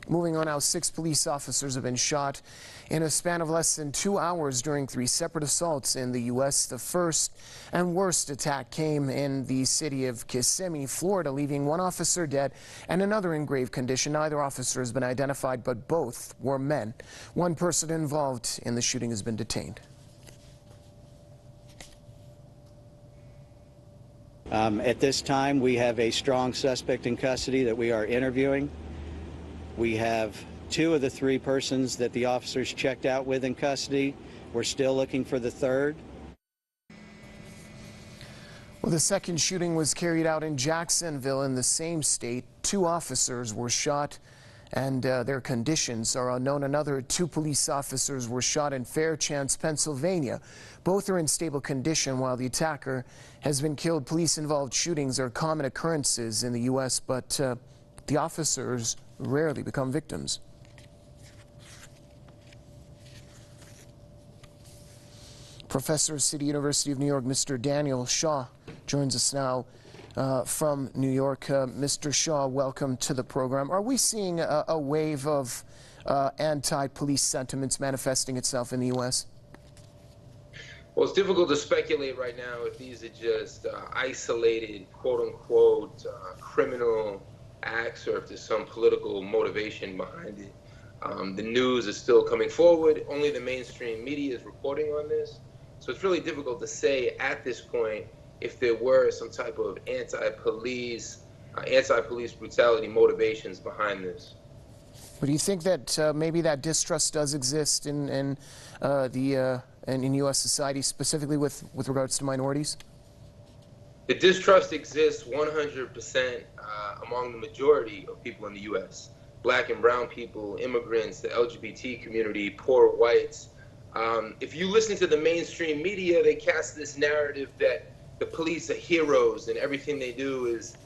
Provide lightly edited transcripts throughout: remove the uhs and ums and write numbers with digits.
Moving on now, 6 police officers have been shot in a span of less than 2 hours during 3 separate assaults in the U.S. The first and worst attack came in the city of Kissimmee, Florida, leaving 1 officer dead and another in grave condition. Neither officer has been identified, but both were men. 1 person involved in the shooting has been detained. At this time, we have a strong suspect in custody that we are interviewing. We have 2 of the 3 persons that the officers checked out with in custody. We're still looking for the 3rd. Well, the second shooting was carried out in Jacksonville in the same state. 2 officers were shot and their conditions are unknown. Another 2 police officers were shot in Fairchance, Pennsylvania. Both are in stable condition while the attacker has been killed. Police-involved shootings are common occurrences in the U.S., but the officers rarely become victims. Professor of City University of New York, Mr. Daniel Shaw, joins us now from New York. Mr. Shaw, welcome to the program. Are we seeing a wave of anti-police sentiments manifesting itself in the U.S.? Well, it's difficult to speculate right now if these are just isolated, quote-unquote, criminal acts or if there's some political motivation behind it. The news is still coming forward. Only the mainstream media is reporting on this. So it's really difficult to say at this point if there were some type of anti-police brutality motivations behind this. But do you think that maybe that distrust does exist in U.S. society, specifically with regards to minorities? The distrust exists 100% among the majority of people in the U.S. Black and brown people, immigrants, the LGBT community, poor whites. If you listen to the mainstream media, they cast this narrative that the police are heroes and everything they do is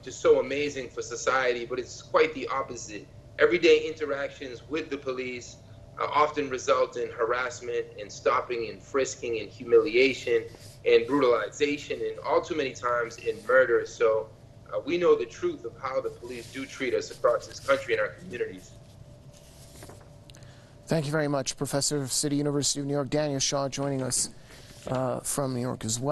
just so amazing for society, but it's quite the opposite. Everyday interactions with the police often result in harassment and stopping and frisking and humiliation and brutalization and all too many times in murder. So we know the truth of how the police do treat us across this country and our communities. Thank you very much, Professor of City University of New York, Daniel Shaw, joining us from New York as well.